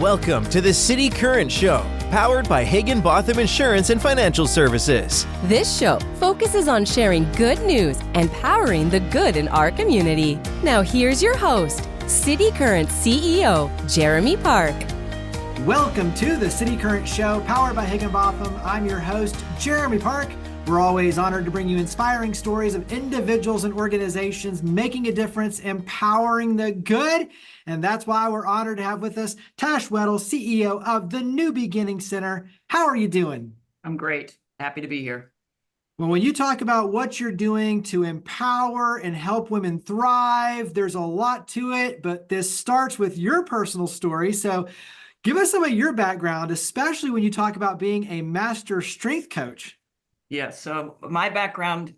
Welcome to the City Current Show, powered by Higginbotham Insurance and Financial Services. This show focuses on sharing good news and powering the good in our community. Now here's your host, City Current CEO, Jeremy Park. Welcome to the City Current Show, powered by Higginbotham. I'm your host, Jeremy Park. We're always honored to bring you inspiring stories of individuals and organizations making a difference, empowering the good. And that's why we're honored to have with us Tash Weddle, CEO of the New Beginning Center. How are you doing? I'm great. Happy to be here. Well, when you talk about what you're doing to empower and help women thrive, there's a lot to it, but this starts with your personal story. So give us some of your background, especially when you talk about being a master strength coach. Yeah, so my background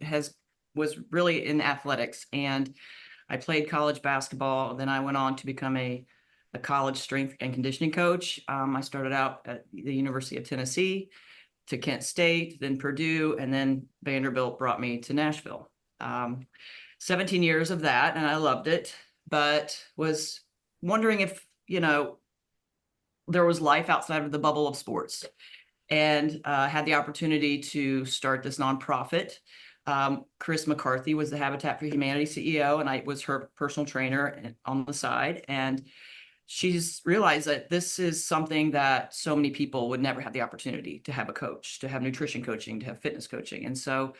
was really in athletics, and I played college basketball. Then I went on to become a college strength and conditioning coach. I started out at the University of Tennessee, to Kent State, then Purdue, and then Vanderbilt brought me to Nashville. 17 years of that, and I loved it, but was wondering if, there was life outside of the bubble of sports. And had the opportunity to start this nonprofit. Chris McCarthy was the Habitat for Humanity CEO, and I was her personal trainer on the side. And she's realized that this is something that so many people would never have the opportunity to have a coach, to have nutrition coaching, to have fitness coaching. And so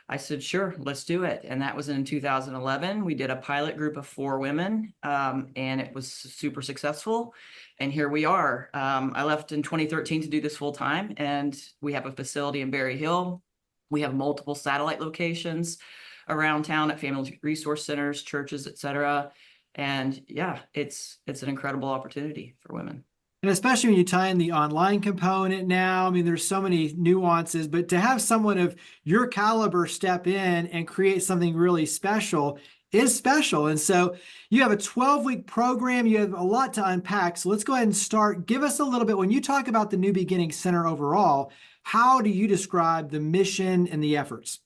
I said, sure, let's do it. And that was in 2011. We did a pilot group of 4 women, and it was super successful. And here we are. I left in 2013 to do this full time, and we have a facility in Berry Hill. We have multiple satellite locations around town at family resource centers, churches, et cetera. And yeah, it's an incredible opportunity for women. And especially when you tie in the online component now, I mean, there's so many nuances, but to have someone of your caliber step in and create something really special is special. And so you have a 12-week program, you have a lot to unpack. So let's go ahead and start. Give us a little bit, when you talk about the New Beginning Center overall, how do you describe the mission and the efforts?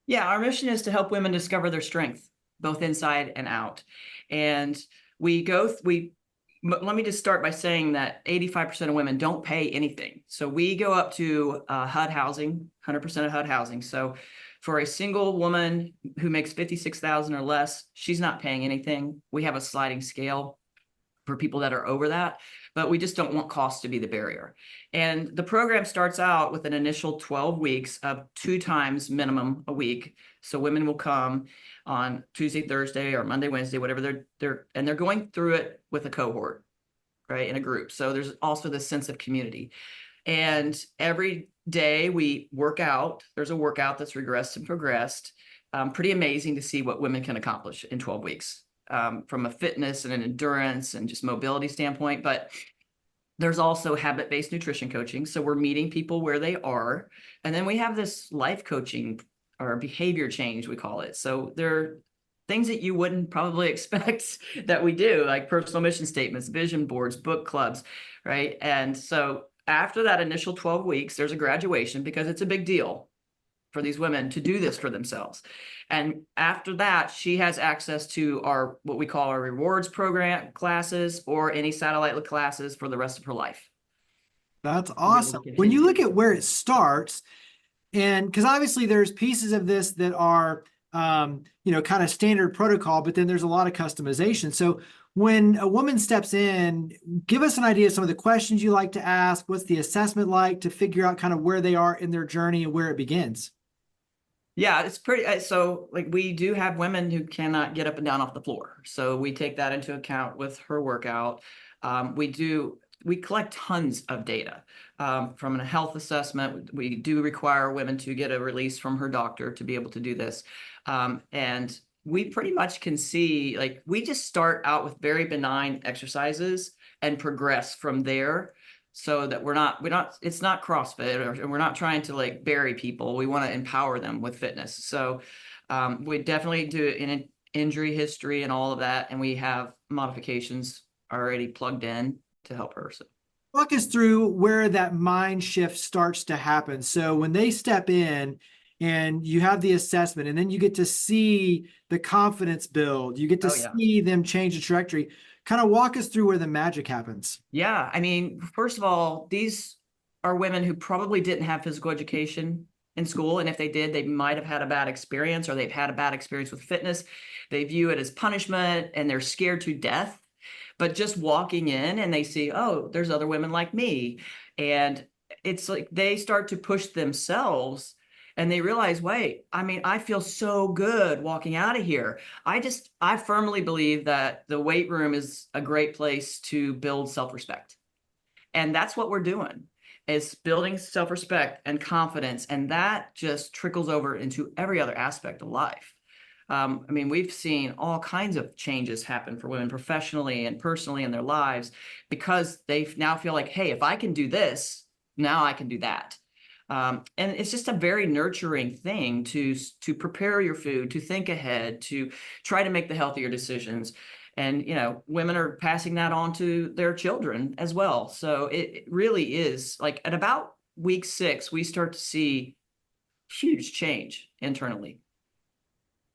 Yeah, our mission is to help women discover their strength, both inside and out. And let me just start by saying that 85% of women don't pay anything. So we go up to HUD housing, 100% of HUD housing. So for a single woman who makes $56,000 or less, she's not paying anything. We have a sliding scale for people that are over that, but we just don't want cost to be the barrier. And the program starts out with an initial 12 weeks of 2 times minimum a week. So women will come on Tuesday, Thursday, or Monday, Wednesday, whatever they're going through it with a cohort, right, in a group. So there's also this sense of community. And every day we work out. There's a workout that's regressed and progressed. Pretty amazing to see what women can accomplish in 12 weeks from a fitness and an endurance and just mobility standpoint. But there's also habit-based nutrition coaching. So we're meeting people where they are. And then we have this life coaching or behavior change, we call it. So there are things that you wouldn't probably expect that we do, like personal mission statements, vision boards, book clubs, right? And so after that initial 12 weeks, there's a graduation because it's a big deal for these women to do this for themselves. And after that, she has access to what we call our rewards program classes or any satellite classes for the rest of her life. That's awesome. When you look at where it starts, and because obviously there's pieces of this that are, kind of standard protocol, but then there's a lot of customization. So when a woman steps in, give us an idea of some of the questions you like to ask. What's the assessment like to figure out kind of where they are in their journey and where it begins? Yeah, it's pretty. So we do have women who cannot get up and down off the floor. So we take that into account with her workout. We collect tons of data from a health assessment. We do require women to get a release from her doctor to be able to do this. And we pretty much can see, we just start out with very benign exercises and progress from there so that it's not CrossFit or we're not trying to bury people. We want to empower them with fitness. So we definitely do an injury history and all of that. And we have modifications already plugged in to help her. So walk us through where that mind shift starts to happen. So when they step in, and you have the assessment, and then you get to see the confidence build. You get to see them change the trajectory. kind of walk us through where the magic happens. Yeah, I mean, first of all, these are women who probably didn't have physical education in school. And if they did, they might have had a bad experience, or they've had a bad experience with fitness. They view it as punishment and they're scared to death. But just walking in and they see, oh, there's other women like me. And it's like they start to push themselves and they realize, wait, I mean, I feel so good walking out of here. I firmly believe that the weight room is a great place to build self-respect. And that's what we're doing, is building self-respect and confidence. And that just trickles over into every other aspect of life. I mean, we've seen all kinds of changes happen for women professionally and personally in their lives because they now feel like, hey, if I can do this, now I can do that. And it's just a very nurturing thing to prepare your food, to think ahead, to try to make the healthier decisions. And, you know, women are passing that on to their children as well. So it really is like at about week 6, we start to see huge change internally.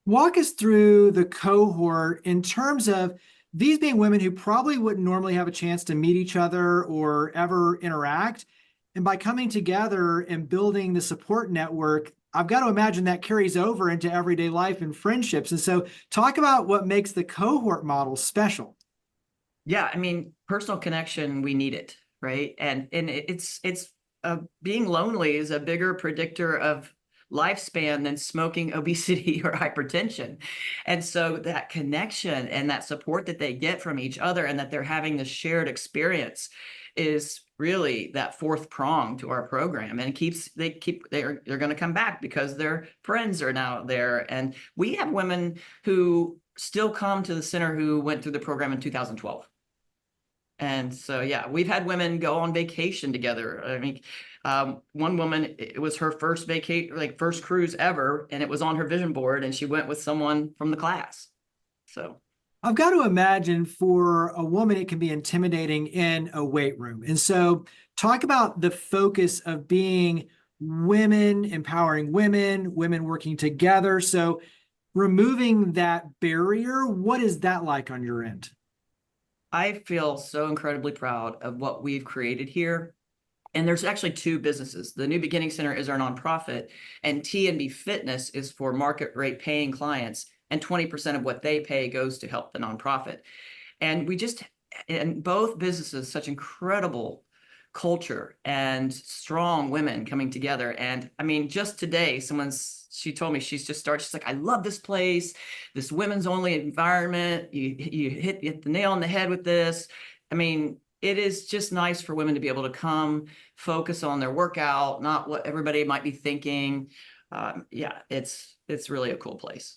Walk us through the cohort in terms of these being women who probably wouldn't normally have a chance to meet each other or ever interact. And by coming together and building the support network, I've got to imagine that carries over into everyday life and friendships. And so talk about what makes the cohort model special. Yeah, I mean, personal connection, we need it, right? And it's being lonely is a bigger predictor of lifespan than smoking, obesity, or hypertension. And so that connection and that support that they get from each other and that they're having this shared experience is really that fourth prong to our program, and they're going to come back because their friends are now there. And we have women who still come to the center who went through the program in 2012. And so, yeah, we've had women go on vacation together. I mean, one woman, it was her first first cruise ever, and it was on her vision board, and she went with someone from the class. So I've got to imagine for a woman, it can be intimidating in a weight room. And so talk about the focus of being women, empowering women, women working together. So removing that barrier, what is that like on your end? I feel so incredibly proud of what we've created here. And there's actually 2 businesses. The New Beginning Center is our nonprofit, and T&B Fitness is for market rate paying clients. And 20% of what they pay goes to help the nonprofit. And in both businesses, such incredible culture and strong women coming together. And I mean, just today, she told me she's like, I love this place, this women's only environment. You hit the nail on the head with this. I mean, it is just nice for women to be able to come focus on their workout, not what everybody might be thinking. Yeah, it's really a cool place.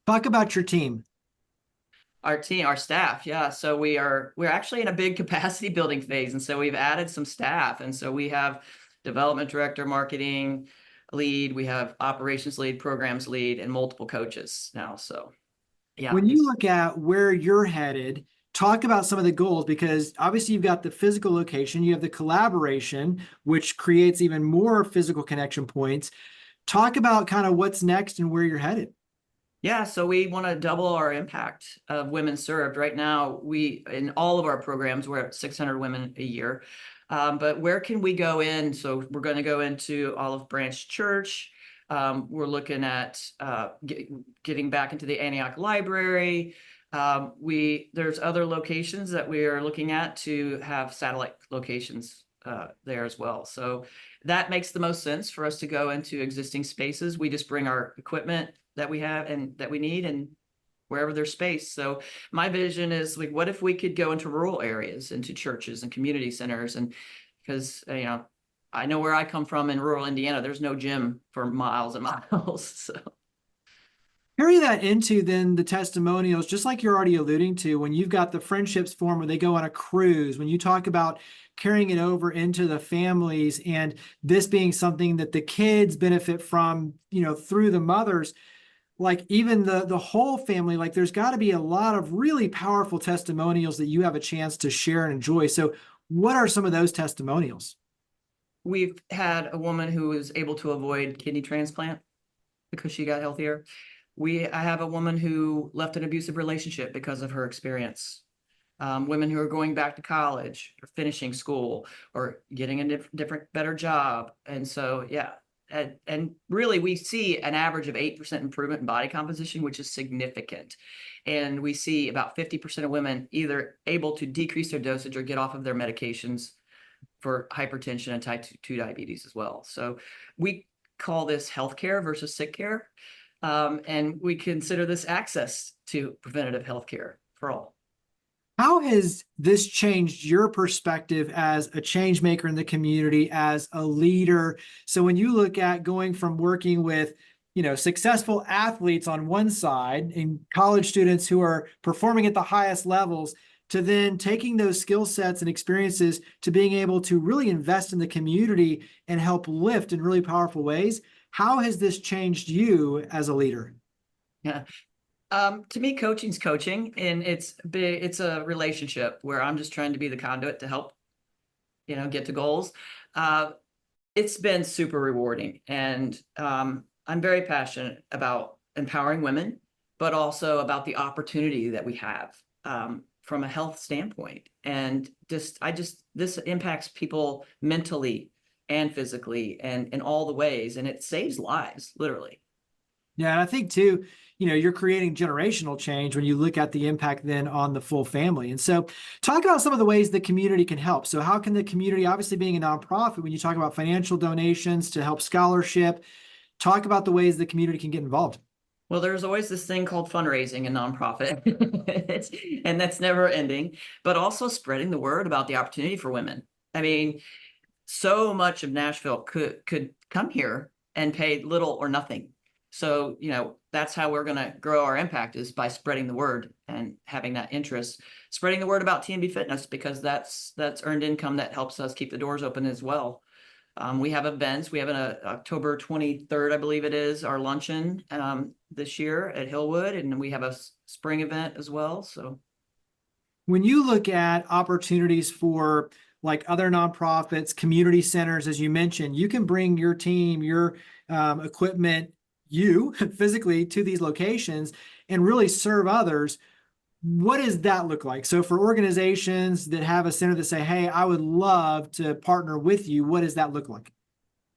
Talk about your team. Our staff. Yeah. So we're actually in a big capacity building phase. And so we've added some staff. And so we have development director, marketing lead, we have operations lead, programs lead, and multiple coaches now. So yeah. When you look at where you're headed, talk about some of the goals, because obviously you've got the physical location, you have the collaboration, which creates even more physical connection points. Talk about kind of what's next and where you're headed. Yeah, so we want to double our impact of women served. Right now, in all of our programs, we're at 600 women a year. But where can we go in? So we're going to go into Olive Branch Church. We're looking at getting back into the Antioch Library. There's other locations that we are looking at to have satellite locations there as well. So that makes the most sense for us to go into existing spaces. We just bring our equipment that we have and that we need, and wherever there's space. So my vision is like, what if we could go into rural areas, into churches and community centers? And because, I know where I come from in rural Indiana, there's no gym for miles and miles. So carry that into then the testimonials, just like you're already alluding to, when you've got the friendships form where they go on a cruise, when you talk about carrying it over into the families and this being something that the kids benefit from, through the mothers, like even the whole family, like there's got to be a lot of really powerful testimonials that you have a chance to share and enjoy. So what are some of those testimonials? We've had a woman who was able to avoid kidney transplant because she got healthier. I have a woman who left an abusive relationship because of her experience. women who are going back to college or finishing school or getting a different, better job. And so, yeah. And really, we see an average of 8% improvement in body composition, which is significant. And we see about 50% of women either able to decrease their dosage or get off of their medications for hypertension and type 2 diabetes as well. So we call this healthcare versus sick care. And we consider this access to preventative healthcare for all. How has this changed your perspective as a change maker in the community, as a leader? So when you look at going from working with, successful athletes on one side and college students who are performing at the highest levels, to then taking those skill sets and experiences to being able to really invest in the community and help lift in really powerful ways, how has this changed you as a leader? Yeah. To me, coaching's coaching, and it's a relationship where I'm just trying to be the conduit to help, get to goals. It's been super rewarding, and I'm very passionate about empowering women, but also about the opportunity that we have from a health standpoint. And this impacts people mentally and physically and in all the ways, and it saves lives, literally. Yeah, and I think too, you're creating generational change when you look at the impact then on the full family. And so talk about some of the ways the community can help. So how can the community, obviously being a nonprofit, when you talk about financial donations to help scholarship, talk about the ways the community can get involved? Well, there's always this thing called fundraising in nonprofit, and that's never ending, but also spreading the word about the opportunity for women. I mean, so much of Nashville could come here and pay little or nothing. So, that's how we're going to grow our impact, is by spreading the word and having that interest, spreading the word about TNB Fitness, because that's earned income that helps us keep the doors open as well. We have events. We have an October 23rd, I believe it is, our luncheon this year at Hillwood, and we have a spring event as well. So when you look at opportunities for like other nonprofits, community centers, as you mentioned, you can bring your team, your equipment, you physically to these locations and really serve others. What does that look like? So for organizations that have a center that say, hey, I would love to partner with you, what does that look like?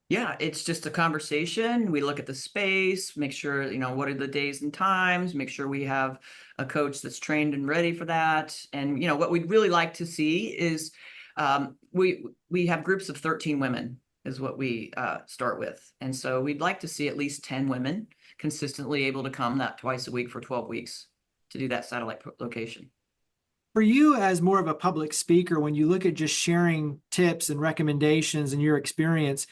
Yeah, it's just a conversation. We look at the space, make sure, what are the days and times, make sure we have a coach that's trained and ready for that. And, what we'd really like to see is we have groups of 13 women is what we start with. And so we'd like to see at least 10 women consistently able to come that twice a week for 12 weeks to do that satellite location. For you as more of a public speaker, when you look at just sharing tips and recommendations and your experience,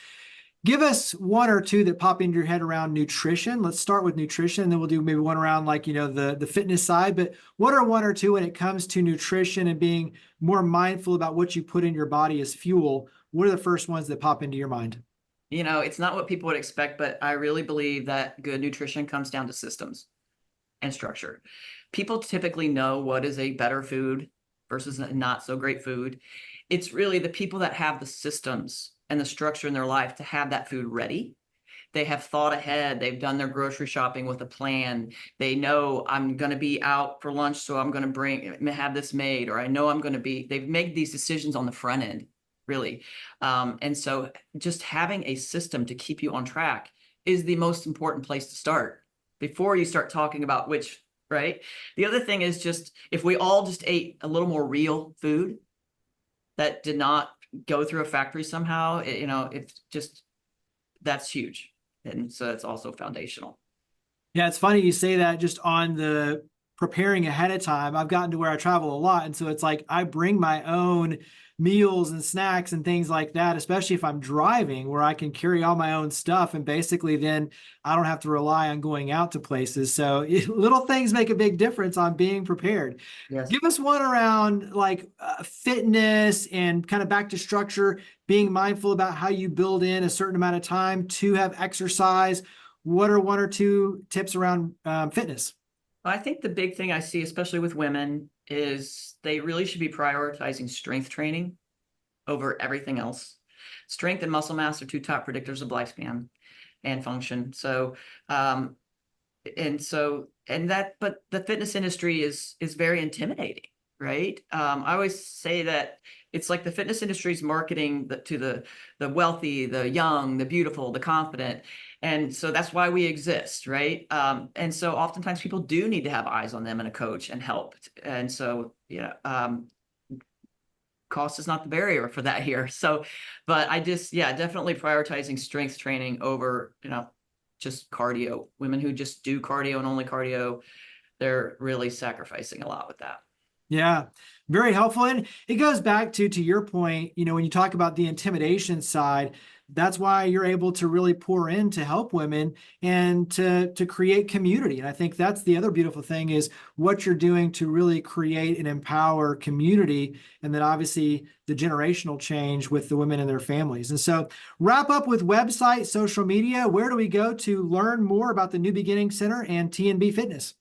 give us one or two that pop into your head around nutrition. Let's start with nutrition, and then we'll do maybe one around like, the fitness side. But what are one or two when it comes to nutrition and being more mindful about what you put in your body as fuel? What are the first ones that pop into your mind? It's not what people would expect, but I really believe that good nutrition comes down to systems and structure. People typically know what is a better food versus a not so great food. It's really the people that have the systems and the structure in their life to have that food ready. They have thought ahead. They've done their grocery shopping with a plan. They know I'm going to be out for lunch, so I'm going to have this made, or I know they've made these decisions on the front end, really. And so just having a system to keep you on track is the most important place to start before you start talking about which, right? The other thing is just, if we all just ate a little more real food that did not go through a factory somehow, it's just, that's huge. And so it's also foundational. Yeah, it's funny you say that. Just on the preparing ahead of time, I've gotten to where I travel a lot. And so it's like I bring my own meals and snacks and things like that, especially if I'm driving, where I can carry all my own stuff. And basically then I don't have to rely on going out to places. So little things make a big difference on being prepared. Yes. Give us one around like fitness and kind of back to structure, being mindful about how you build in a certain amount of time to have exercise. What are one or two tips around fitness? I think the big thing I see, especially with women, is they really should be prioritizing strength training over everything else. Strength and muscle mass are two top predictors of lifespan and function. So, but the fitness industry is very intimidating, right? I always say that it's like the fitness industry's marketing to the wealthy, the young, the beautiful, the confident. And so that's why we exist, right? And so oftentimes people do need to have eyes on them and a coach and help. And so, cost is not the barrier for that here. So, but definitely prioritizing strength training over, just cardio. Women who just do cardio and only cardio, they're really sacrificing a lot with that. Yeah, very helpful. And it goes back to your point, when you talk about the intimidation side, that's why you're able to really pour in to help women and to create community. And I think that's the other beautiful thing is what you're doing to really create and empower community. And then obviously the generational change with the women and their families. And so wrap up with website, social media. Where do we go to learn more about the New Beginning Center and TNB Fitness?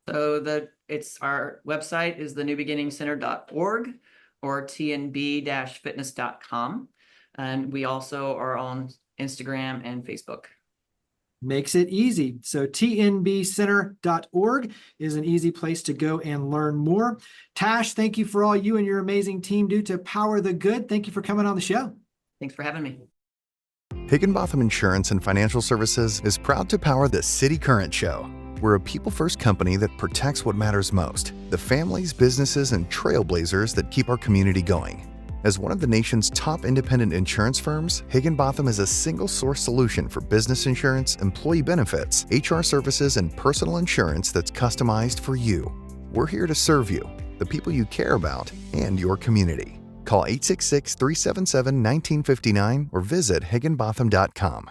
So our website is thenewbeginningscenter.org or tnb-fitness.com. And we also are on Instagram and Facebook. Makes it easy. So tnbcenter.org is an easy place to go and learn more. Tash, thank you for all you and your amazing team do to power the good. Thank you for coming on the show. Thanks for having me. Higginbotham Insurance and Financial Services is proud to power the City Current Show. We're a people-first company that protects what matters most, the families, businesses, and trailblazers that keep our community going. As one of the nation's top independent insurance firms, Higginbotham is a single-source solution for business insurance, employee benefits, HR services, and personal insurance that's customized for you. We're here to serve you, the people you care about, and your community. Call 866-377-1959 or visit higginbotham.com.